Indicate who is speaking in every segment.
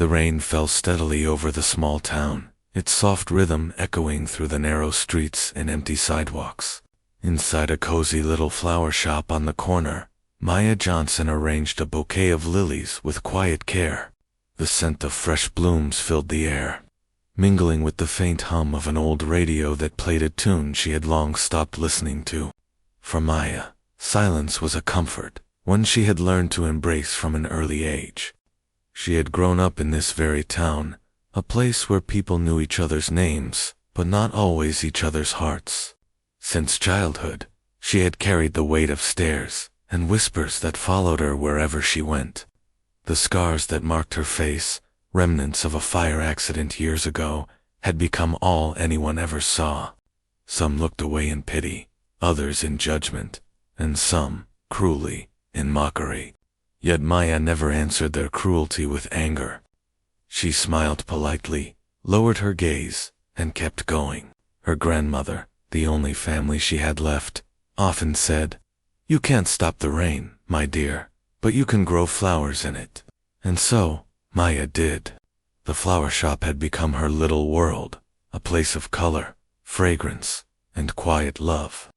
Speaker 1: The rain fell steadily over the small town, its soft rhythm echoing through the narrow streets and empty sidewalks. Inside a cozy little flower shop on the corner, Maya Johnson arranged a bouquet of lilies with quiet care. The scent of fresh blooms filled the air, mingling with the faint hum of an old radio that played a tune she had long stopped listening to. For Maya, silence was a comfort, one she had learned to embrace from an early age. She had grown up in this very town, a place where people knew each other's names, but not always each other's hearts. Since childhood, she had carried the weight of stares and whispers that followed her wherever she went. The scars that marked her face, remnants of a fire accident years ago, had become all anyone ever saw. Some looked away in pity, others in judgment, and some, cruelly, in mockery. Yet Maya never answered their cruelty with anger. She smiled politely, lowered her gaze, and kept going. Her grandmother, the only family she had left, often said, "You can't stop the rain, my dear, but you can grow flowers in it." And so, Maya did. The flower shop had become her little world, a place of color, fragrance, and quiet love.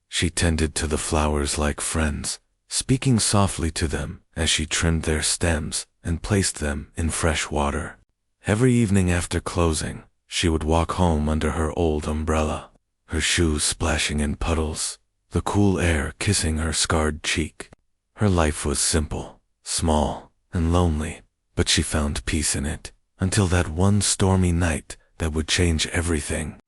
Speaker 1: She tended to the flowers like friends, speaking softly to them as she trimmed their stems and placed them in fresh water. Every evening after closing, she would walk home under her old umbrella, her shoes splashing in puddles, the cool air kissing her scarred cheek. Her life was simple, small, and lonely, but she found peace in it, until that one stormy night that would change everything.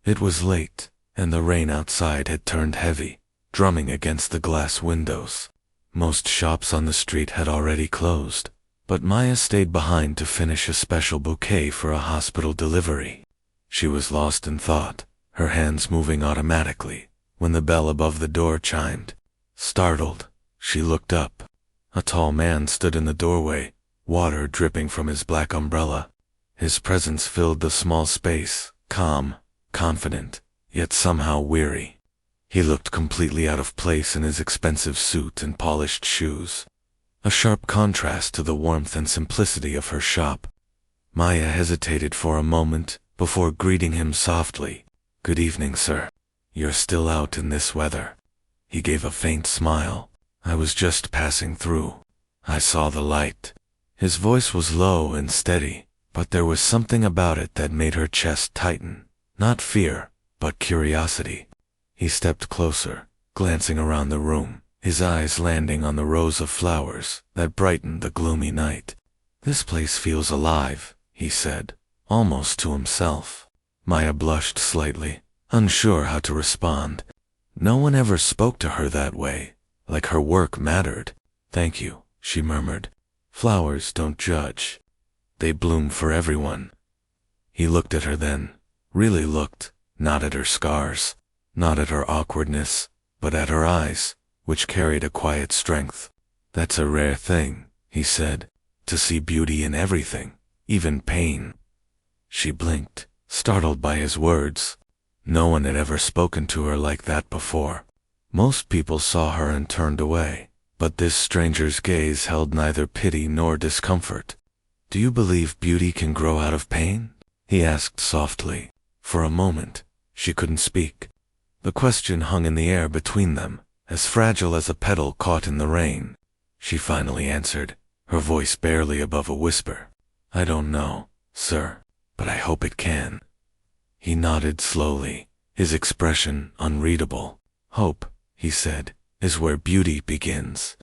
Speaker 1: It was late, and the rain outside had turned heavy, drumming against the glass windows. Most shops on the street had already closed, but Maya stayed behind to finish a special bouquet for a hospital delivery. She was lost in thought, her hands moving automatically, when the bell above the door chimed. Startled, she looked up. A tall man stood in the doorway, water dripping from his black umbrella. His presence filled the small space, calm, confident, yet somehow weary. He looked completely out of place in his expensive suit and polished shoes, a sharp contrast to the warmth and simplicity of her shop. Maya hesitated for a moment before greeting him softly. "Good evening, sir. You're still out in this weather." He gave a faint smile. "I was just passing through. I saw the light." His voice was low and steady, but there was something about it that made her chest tighten. Not fear, but curiosity. He stepped closer, glancing around the room, his eyes landing on the rows of flowers that brightened the gloomy night. "This place feels alive," he said, almost to himself. Maya blushed slightly, unsure how to respond. No one ever spoke to her that way, like her work mattered. "Thank you," she murmured. "Flowers don't judge. They bloom for everyone." He looked at her then, really looked, not at her scars, not at her awkwardness, but at her eyes, which carried a quiet strength. "That's a rare thing," he said, "to see beauty in everything, even pain." She blinked, startled by his words. No one had ever spoken to her like that before. Most people saw her and turned away, but this stranger's gaze held neither pity nor discomfort. "Do you believe beauty can grow out of pain?" he asked softly. For a moment, she couldn't speak. The question hung in the air between them, as fragile as a petal caught in the rain. She finally answered, her voice barely above a whisper. "I don't know, sir, but I hope it can." He nodded slowly, his expression unreadable. "Hope," he said, "is where beauty begins."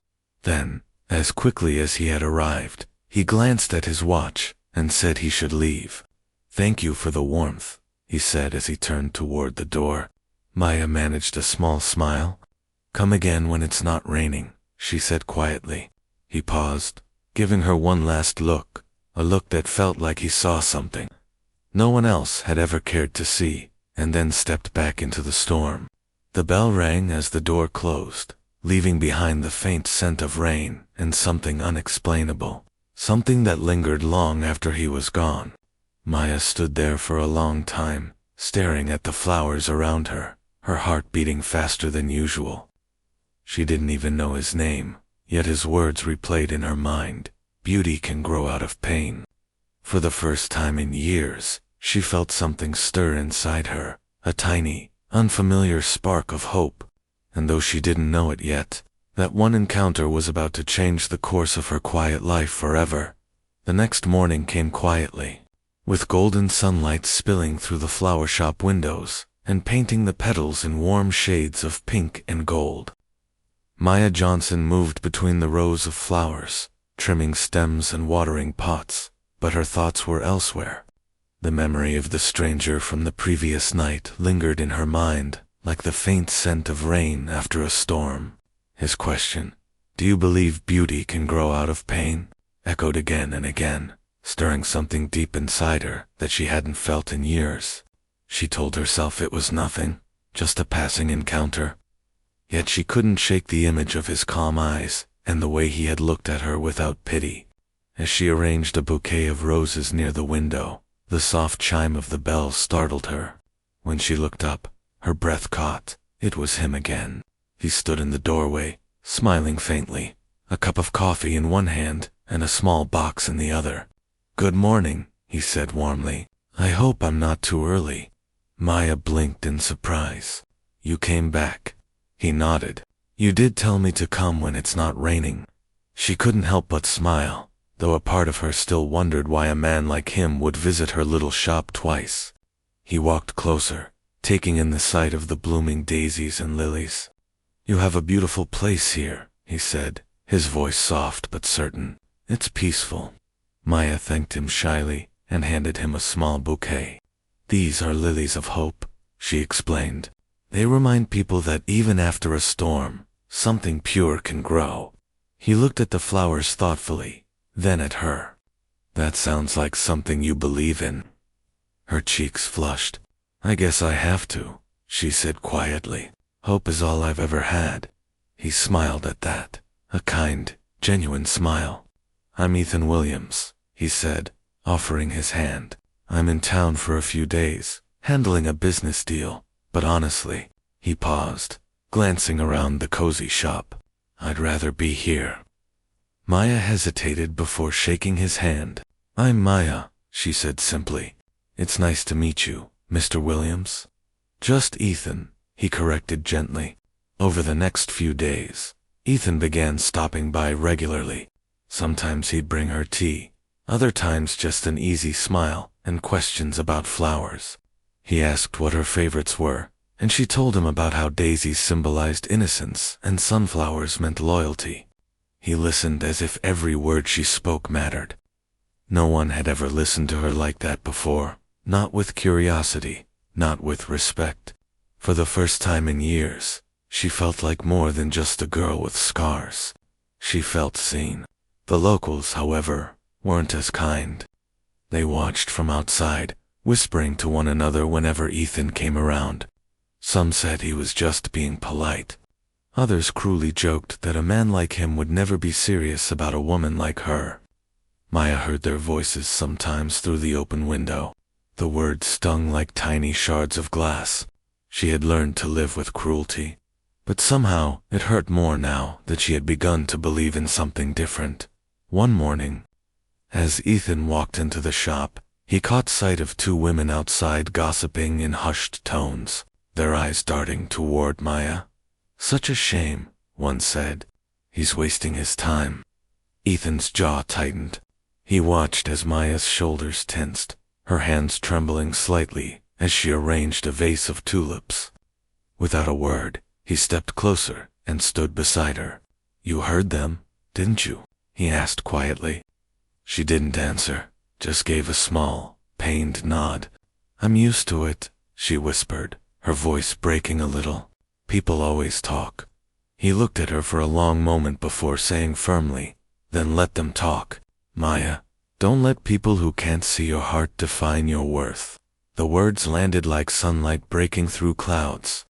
Speaker 1: Then, as quickly as he had arrived, he glanced at his watch and said he should leave. "Thank you for the warmth," he said as he turned toward the door. Maya managed a small smile. "Come again when it's not raining," she said quietly. He paused, giving her one last look, a look that felt like he saw something no one else had ever cared to see, and then stepped back into the storm. The bell rang as the door closed, leaving behind the faint scent of rain and something unexplainable, something that lingered long after he was gone. Maya stood there for a long time, staring at the flowers around her, her heart beating faster than usual. She didn't even know his name, yet his words replayed in her mind. Beauty can grow out of pain. For the first time in years, she felt something stir inside her, a tiny, unfamiliar spark of hope. And though she didn't know it yet, that one encounter was about to change the course of her quiet life forever. The next morning came quietly, with golden sunlight spilling through the flower shop windows and painting the petals in warm shades of pink and gold. Maya Johnson moved between the rows of flowers, trimming stems and watering pots, but her thoughts were elsewhere. The memory of the stranger from the previous night lingered in her mind, like the faint scent of rain after a storm. His question, "Do you believe beauty can grow out of pain?" echoed again and again, stirring something deep inside her that she hadn't felt in years. She told herself it was nothing, just a passing encounter. Yet she couldn't shake the image of his calm eyes and the way he had looked at her without pity. As she arranged a bouquet of roses near the window, the soft chime of the bell startled her. When she looked up, her breath caught. It was him again. He stood in the doorway, smiling faintly, a cup of coffee in one hand and a small box in the other. "Good morning," he said warmly. "I hope I'm not too early." Maya blinked in surprise. "You came back." He nodded. "You did tell me to come when it's not raining." She couldn't help but smile, though a part of her still wondered why a man like him would visit her little shop twice. He walked closer, taking in the sight of the blooming daisies and lilies. "You have a beautiful place here," he said, his voice soft but certain. "It's peaceful." Maya thanked him shyly and handed him a small bouquet. "These are lilies of hope," she explained. "They remind people that even after a storm, something pure can grow." He looked at the flowers thoughtfully, then at her. "That sounds like something you believe in." Her cheeks flushed. "I guess I have to," she said quietly. "Hope is all I've ever had." He smiled at that, a kind, genuine smile. "I'm Ethan Williams," he said, offering his hand. "I'm in town for a few days, handling a business deal, but honestly," he paused, glancing around the cozy shop, "I'd rather be here." Maya hesitated before shaking his hand. "I'm Maya," she said simply. "It's nice to meet you, Mr. Williams." "Just Ethan," he corrected gently. Over the next few days, Ethan began stopping by regularly. Sometimes he'd bring her tea, other times just an easy smile and questions about flowers. He asked what her favorites were, and she told him about how daisies symbolized innocence and sunflowers meant loyalty. He listened as if every word she spoke mattered. No one had ever listened to her like that before, not with curiosity, not with respect. For the first time in years, she felt like more than just a girl with scars. She felt seen. The locals, however, weren't as kind. They watched from outside, whispering to one another whenever Ethan came around. Some said he was just being polite. Others cruelly joked that a man like him would never be serious about a woman like her. Maya heard their voices sometimes through the open window. The words stung like tiny shards of glass. She had learned to live with cruelty. But somehow it hurt more now that she had begun to believe in something different. One morning, as Ethan walked into the shop, he caught sight of two women outside gossiping in hushed tones, their eyes darting toward Maya. "Such a shame," one said. "He's wasting his time." Ethan's jaw tightened. He watched as Maya's shoulders tensed, her hands trembling slightly as she arranged a vase of tulips. Without a word, he stepped closer and stood beside her. "You heard them, didn't you?" he asked quietly. She didn't answer, just gave a small, pained nod. "I'm used to it," she whispered, her voice breaking a little. "People always talk." He looked at her for a long moment before saying firmly, "Then let them talk. Maya, don't let people who can't see your heart define your worth." The words landed like sunlight breaking through clouds.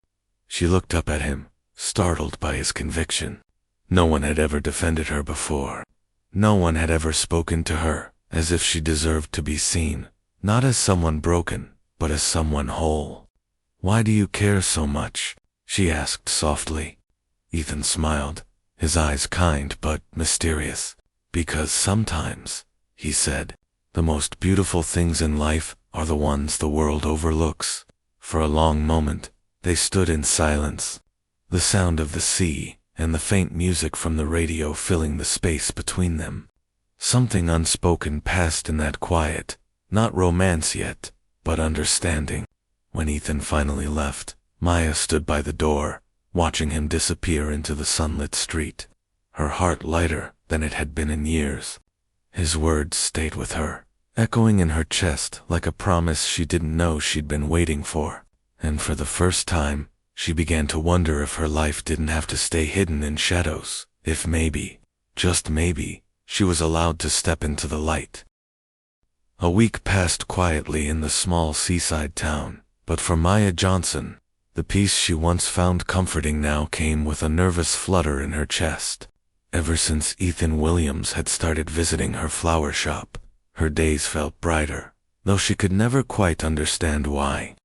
Speaker 1: She looked up at him, startled by his conviction. No one had ever defended her before. No one had ever spoken to her as if she deserved to be seen, not as someone broken, but as someone whole. "Why do you care so much?" she asked softly. Ethan smiled, his eyes kind but mysterious. "Because sometimes," he said, The most beautiful things in life are the ones the world overlooks. For a long moment, they stood in silence, the sound of the sea and the faint music from the radio filling the space between them. Something unspoken passed in that quiet, not romance yet, but understanding. When Ethan finally left, Maya stood by the door, watching him disappear into the sunlit street, her heart lighter than it had been in years. His words stayed with her, echoing in her chest like a promise she didn't know she'd been waiting for. And for the first time, she began to wonder if her life didn't have to stay hidden in shadows, if maybe, just maybe, she was allowed to step into the light. A week passed quietly in the small seaside town, but for Maya Johnson, the peace she once found comforting now came with a nervous flutter in her chest. Ever since Ethan Williams had started visiting her flower shop, her days felt brighter, though she could never quite understand why.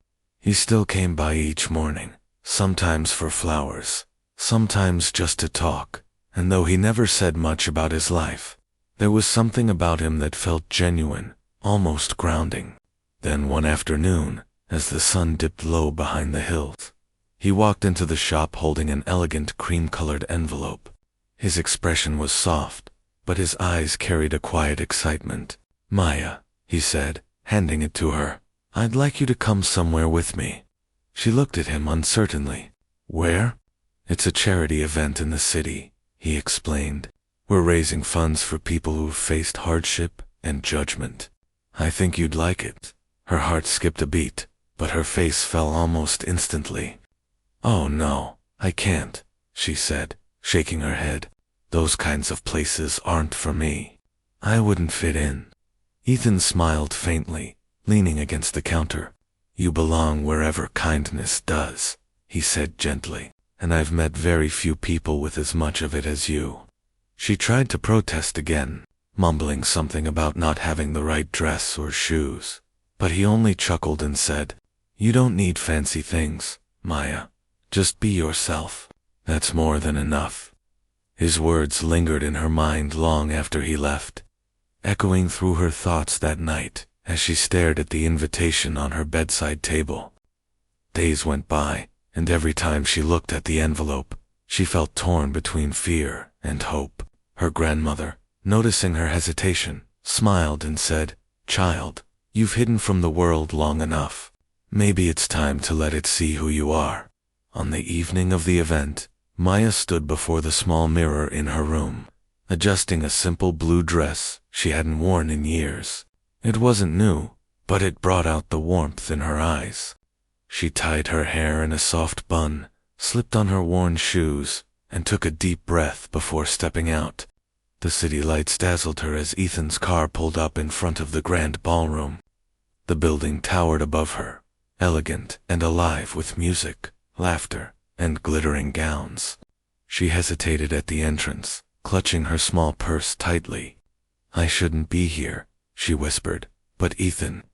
Speaker 1: He still came by each morning, sometimes for flowers, sometimes just to talk, and though he never said much about his life, there was something about him that felt genuine, almost grounding. Then one afternoon, as the sun dipped low behind the hills, he walked into the shop holding an elegant cream-colored envelope. His expression was soft, but his eyes carried a quiet excitement. "Maya," he said, handing it to her, "I'd like you to come somewhere with me." She looked at him uncertainly. "Where?" "It's a charity event in the city," he explained. "We're raising funds for people who've faced hardship and judgment. I think you'd like it." Her heart skipped a beat, but her face fell almost instantly. "Oh no, I can't," she said, shaking her head. "Those kinds of places aren't for me. I wouldn't fit in." Ethan smiled faintly, leaning against the counter. "You belong wherever kindness does," he said gently, "and I've met very few people with as much of it as you." She tried to protest again, mumbling something about not having the right dress or shoes, but he only chuckled and said, "You don't need fancy things, Maya. Just be yourself. That's more than enough." His words lingered in her mind long after he left, echoing through her thoughts that night as she stared at the invitation on her bedside table. Days went by, and every time she looked at the envelope, she felt torn between fear and hope. Her grandmother, noticing her hesitation, smiled and said, "Child, you've hidden from the world long enough. Maybe it's time to let it see who you are." On the evening of the event, Maya stood before the small mirror in her room, adjusting a simple blue dress she hadn't worn in years. It wasn't new, but it brought out the warmth in her eyes. She tied her hair in a soft bun, slipped on her worn shoes, and took a deep breath before stepping out. The city lights dazzled her as Ethan's car pulled up in front of the grand ballroom. The building towered above her, elegant and alive with music, laughter, and glittering gowns. She hesitated at the entrance, clutching her small purse tightly. "I shouldn't be here," she whispered, but Ethan,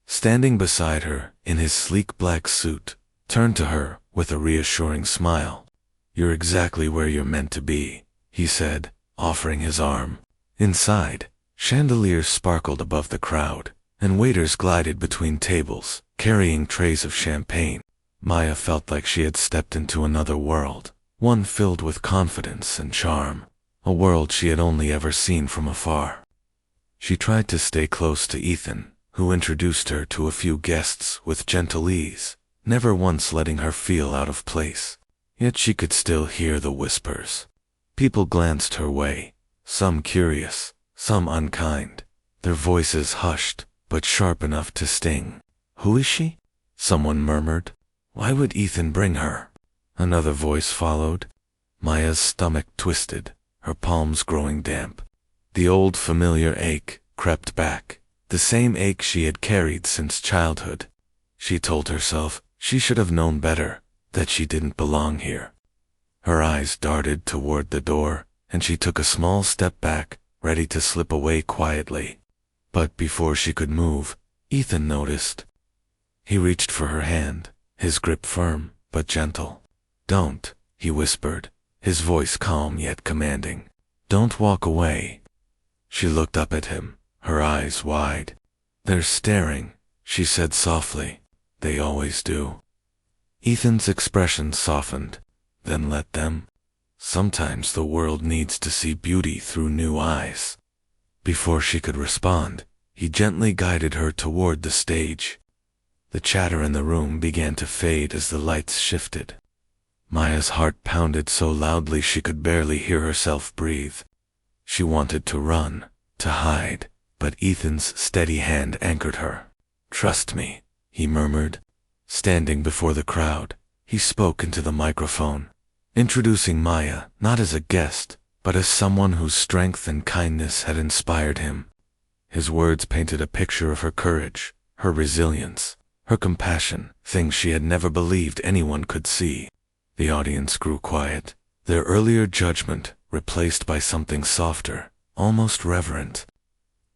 Speaker 1: standing beside her in his sleek black suit, turned to her with a reassuring smile. "You're exactly where you're meant to be," he said, offering his arm. Inside, chandeliers sparkled above the crowd, and waiters glided between tables, carrying trays of champagne. Maya felt like she had stepped into another world, one filled with confidence and charm, a world she had only ever seen from afar. She tried to stay close to Ethan, who introduced her to a few guests with gentle ease, never once letting her feel out of place. Yet she could still hear the whispers. People glanced her way, some curious, some unkind, their voices hushed, but sharp enough to sting. "Who is she?" someone murmured. "Why would Ethan bring her?" Another voice followed. Maya's stomach twisted, her palms growing damp. The old familiar ache crept back, the same ache she had carried since childhood. She told herself she should have known better, that she didn't belong here. Her eyes darted toward the door, and she took a small step back, ready to slip away quietly. But before she could move, Ethan noticed. He reached for her hand, his grip firm but gentle. "Don't," he whispered, his voice calm yet commanding. "Don't walk away." She looked up at him, her eyes wide. "They're staring," she said softly. "They always do." Ethan's expression softened. "Then let them. Sometimes the world needs to see beauty through new eyes." Before she could respond, he gently guided her toward the stage. The chatter in the room began to fade as the lights shifted. Maya's heart pounded so loudly she could barely hear herself breathe. She wanted to run, to hide, but Ethan's steady hand anchored her. "Trust me," he murmured. Standing before the crowd, he spoke into the microphone, introducing Maya not as a guest, but as someone whose strength and kindness had inspired him. His words painted a picture of her courage, her resilience, her compassion, things she had never believed anyone could see. The audience grew quiet, their earlier judgment replaced by something softer, almost reverent.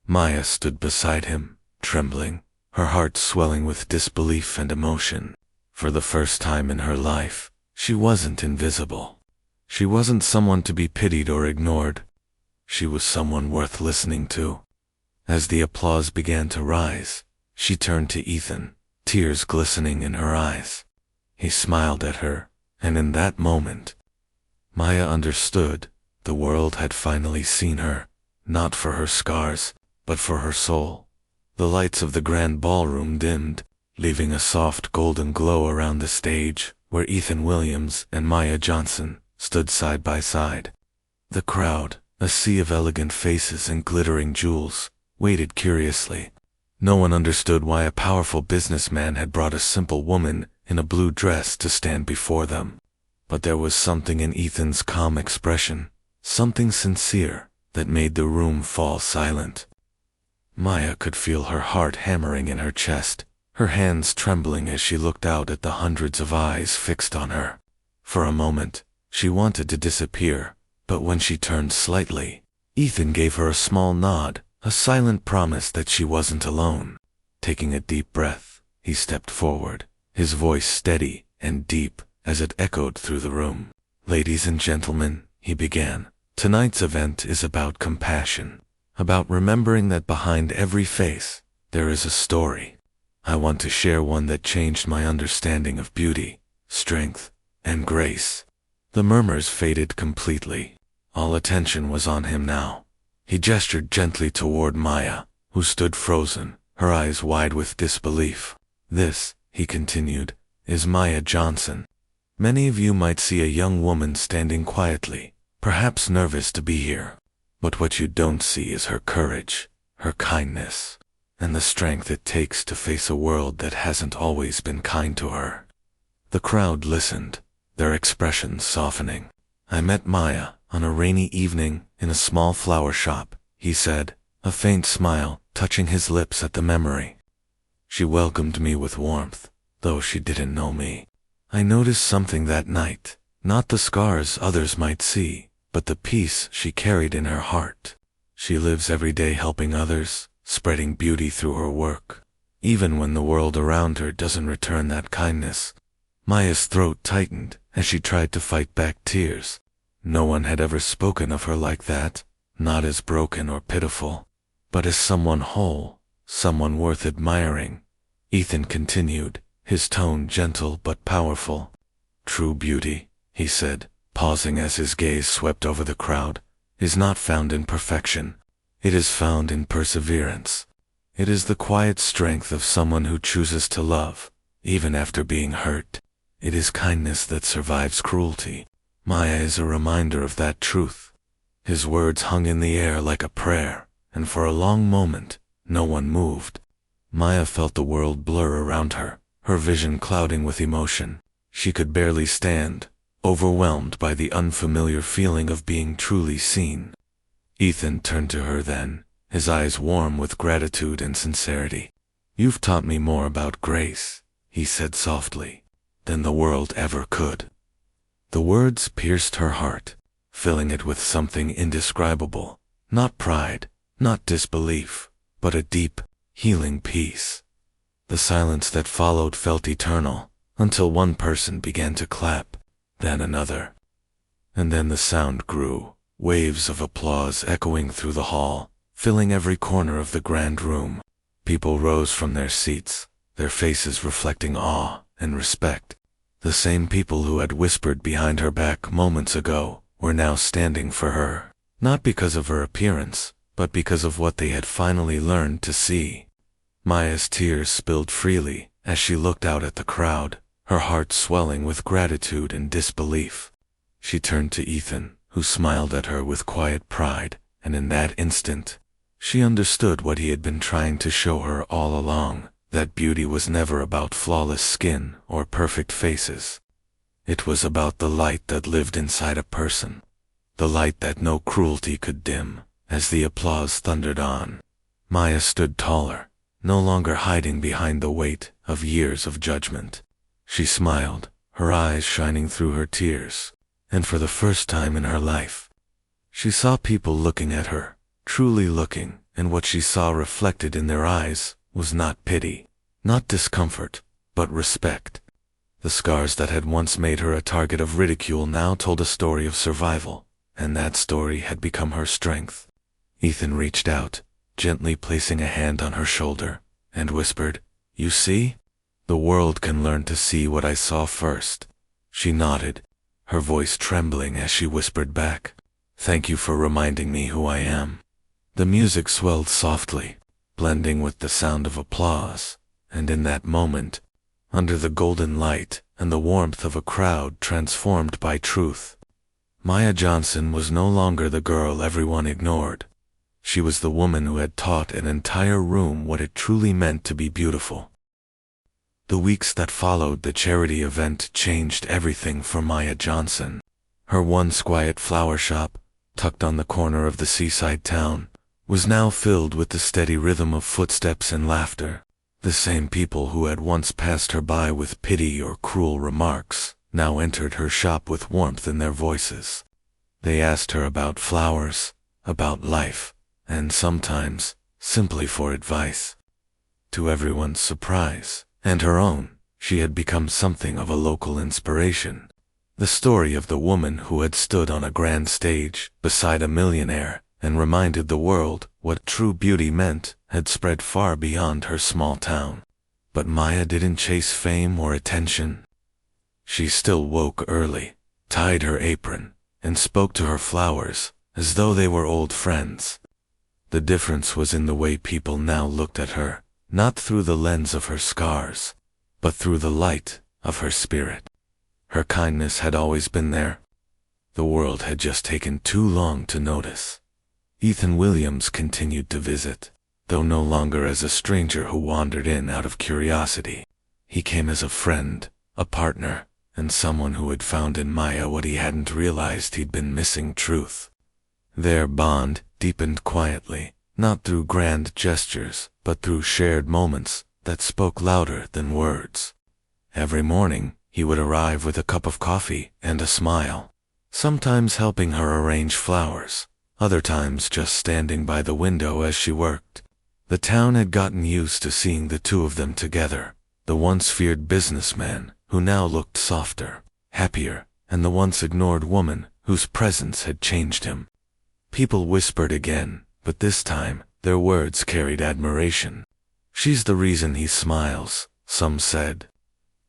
Speaker 1: Maya stood beside him, trembling, her heart swelling with disbelief and emotion. For the first time in her life, she wasn't invisible. She wasn't someone to be pitied or ignored. She was someone worth listening to. As the applause began to rise, she turned to Ethan, tears glistening in her eyes. He smiled at her, and in that moment, Maya understood the world had finally seen her, not for her scars, but for her soul. The lights of the grand ballroom dimmed, leaving a soft golden glow around the stage where Ethan Williams and Maya Johnson stood side by side. The crowd, a sea of elegant faces and glittering jewels, waited curiously. No one understood why a powerful businessman had brought a simple woman in a blue dress to stand before them. But there was something in Ethan's calm expression, something sincere, that made the room fall silent. Maya could feel her heart hammering in her chest, her hands trembling as she looked out at the hundreds of eyes fixed on her. For a moment, she wanted to disappear, but when she turned slightly, Ethan gave her a small nod, a silent promise that she wasn't alone. Taking a deep breath, he stepped forward, his voice steady and deep as it echoed through the room. "Ladies and gentlemen," he began, "tonight's event is about compassion, about remembering that behind every face, there is a story. I want to share one that changed my understanding of beauty, strength, and grace." The murmurs faded completely. All attention was on him now. He gestured gently toward Maya, who stood frozen, her eyes wide with disbelief. "This," he continued, "is Maya Johnson. Many of you might see a young woman standing quietly, perhaps nervous to be here. But what you don't see is her courage, her kindness, and the strength it takes to face a world that hasn't always been kind to her." The crowd listened, their expressions softening. "I met Maya on a rainy evening in a small flower shop," he said, a faint smile touching his lips at the memory. "She welcomed me with warmth, though she didn't know me. I noticed something that night, not the scars others might see, but the peace she carried in her heart. She lives every day helping others, spreading beauty through her work, even when the world around her doesn't return that kindness." Maya's throat tightened as she tried to fight back tears. No one had ever spoken of her like that, not as broken or pitiful, but as someone whole, someone worth admiring. Ethan continued, his tone gentle but powerful. "True beauty," he said, pausing as his gaze swept over the crowd, "is not found in perfection. It is found in perseverance. It is the quiet strength of someone who chooses to love, even after being hurt. It is kindness that survives cruelty. Maya is a reminder of that truth." His words hung in the air like a prayer, and for a long moment, no one moved. Maya felt the world blur around her, her vision clouding with emotion. She could barely stand, overwhelmed by the unfamiliar feeling of being truly seen. Ethan turned to her then, his eyes warm with gratitude and sincerity. "You've taught me more about grace," he said softly, "than the world ever could." The words pierced her heart, filling it with something indescribable, not pride, not disbelief, but a deep, healing peace. The silence that followed felt eternal, until one person began to clap, then another. And then the sound grew, waves of applause echoing through the hall, filling every corner of the grand room. People rose from their seats, their faces reflecting awe and respect. The same people who had whispered behind her back moments ago were now standing for her, not because of her appearance, but because of what they had finally learned to see. Maya's tears spilled freely as she looked out at the crowd, her heart swelling with gratitude and disbelief. She turned to Ethan, who smiled at her with quiet pride, and in that instant, she understood what he had been trying to show her all along, that beauty was never about flawless skin or perfect faces. It was about the light that lived inside a person, the light that no cruelty could dim. As the applause thundered on, Maya stood taller, no longer hiding behind the weight of years of judgment. She smiled, her eyes shining through her tears, and for the first time in her life, she saw people looking at her, truly looking, and what she saw reflected in their eyes was not pity, not discomfort, but respect. The scars that had once made her a target of ridicule now told a story of survival, and that story had become her strength. Ethan reached out, gently placing a hand on her shoulder, and whispered, "You see? The world can learn to see what I saw first." She nodded, her voice trembling as she whispered back, "Thank you for reminding me who I am." The music swelled softly, blending with the sound of applause, and in that moment, under the golden light and the warmth of a crowd transformed by truth, Maya Johnson was no longer the girl everyone ignored. She was the woman who had taught an entire room what it truly meant to be beautiful. The weeks that followed the charity event changed everything for Maya Johnson. Her once quiet flower shop, tucked on the corner of the seaside town, was now filled with the steady rhythm of footsteps and laughter. The same people who had once passed her by with pity or cruel remarks now entered her shop with warmth in their voices. They asked her about flowers, about life, and sometimes simply for advice. To everyone's surprise, and her own, she had become something of a local inspiration. The story of the woman who had stood on a grand stage beside a millionaire and reminded the world what true beauty meant had spread far beyond her small town. But Maya didn't chase fame or attention. She still woke early, tied her apron, and spoke to her flowers as though they were old friends. The difference was in the way people now looked at her, not through the lens of her scars, but through the light of her spirit. Her kindness had always been there. The world had just taken too long to notice. Ethan Williams continued to visit, though no longer as a stranger who wandered in out of curiosity. He came as a friend, a partner, and someone who had found in Maya what he hadn't realized he'd been missing: truth. Their bond deepened quietly, not through grand gestures, but through shared moments that spoke louder than words. Every morning, he would arrive with a cup of coffee and a smile, sometimes helping her arrange flowers, other times just standing by the window as she worked. The town had gotten used to seeing the two of them together, the once feared businessman who now looked softer, happier, and the once ignored woman whose presence had changed him. People whispered again, but this time their words carried admiration. "She's the reason he smiles," some said.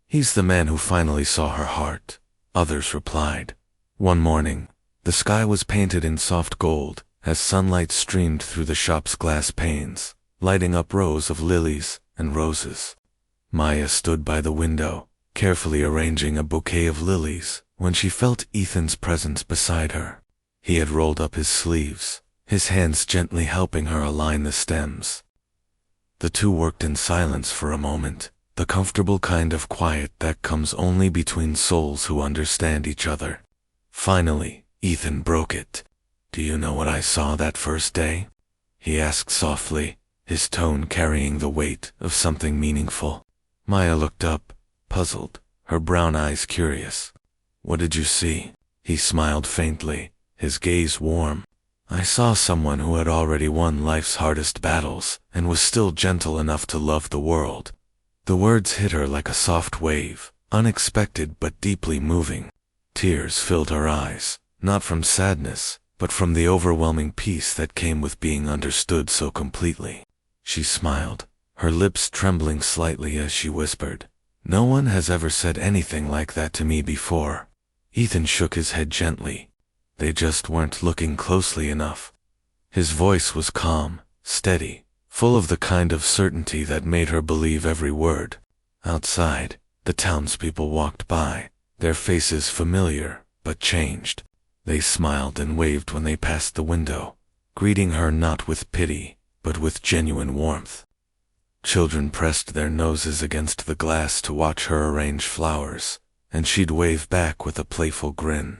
Speaker 1: "He's the man who finally saw her heart," others replied. One morning, the sky was painted in soft gold as sunlight streamed through the shop's glass panes, lighting up rows of lilies and roses. Maya stood by the window, carefully arranging a bouquet of lilies, when she felt Ethan's presence beside her. He had rolled up his sleeves, his hands gently helping her align the stems. The two worked in silence for a moment, the comfortable kind of quiet that comes only between souls who understand each other. Finally, Ethan broke it. "Do you know what I saw that first day?" he asked softly, his tone carrying the weight of something meaningful. Maya looked up, puzzled, her brown eyes curious. "What did you see?" He smiled faintly, his gaze warm. "I saw someone who had already won life's hardest battles and was still gentle enough to love the world." The words hit her like a soft wave, unexpected but deeply moving. Tears filled her eyes, not from sadness, but from the overwhelming peace that came with being understood so completely. She smiled, her lips trembling slightly as she whispered, "No one has ever said anything like that to me before." Ethan shook his head gently. They just weren't looking closely enough. His voice was calm, steady, full of the kind of certainty that made her believe every word. Outside, the townspeople walked by, their faces familiar, but changed. They smiled and waved when they passed the window, greeting her not with pity, but with genuine warmth. Children pressed their noses against the glass to watch her arrange flowers, and she'd wave back with a playful grin.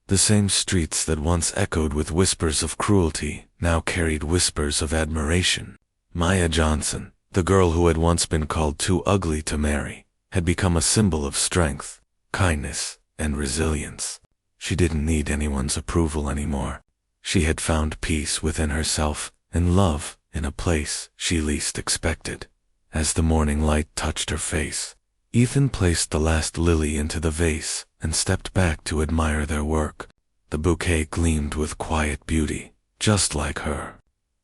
Speaker 1: The same streets that once echoed with whispers of cruelty now carried whispers of admiration. Maya Johnson, the girl who had once been called too ugly to marry, had become a symbol of strength, kindness, and resilience. She didn't need anyone's approval anymore. She had found peace within herself and love in a place she least expected. As the morning light touched her face, Ethan placed the last lily into the vase and stepped back to admire their work. The bouquet gleamed with quiet beauty, just like her.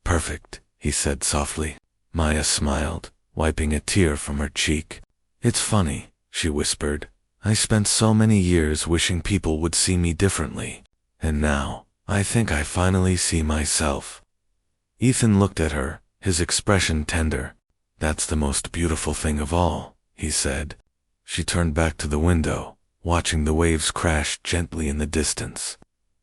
Speaker 1: "Perfect," he said softly. Maya smiled, wiping a tear from her cheek. "It's funny," she whispered. "I spent so many years wishing people would see me differently, and now, I think I finally see myself." Ethan looked at her, his expression tender. "That's the most beautiful thing of all," he said. She turned back to the window, watching the waves crash gently in the distance,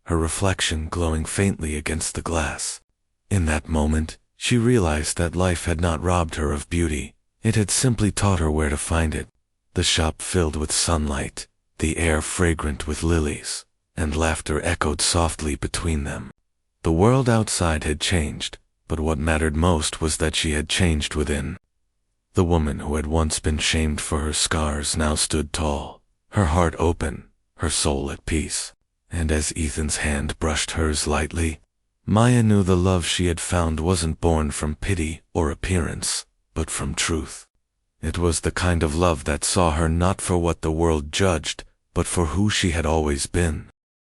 Speaker 1: her reflection glowing faintly against the glass. In that moment, she realized that life had not robbed her of beauty, it had simply taught her where to find it. The shop filled with sunlight, the air fragrant with lilies, and laughter echoed softly between them. The world outside had changed, but what mattered most was that she had changed within. The woman who had once been shamed for her scars now stood tall, her heart open, her soul at peace. And as Ethan's hand brushed hers lightly, Maya knew the love she had found wasn't born from pity or appearance, but from truth. It was the kind of love that saw her not for what the world judged, but for who she had always been.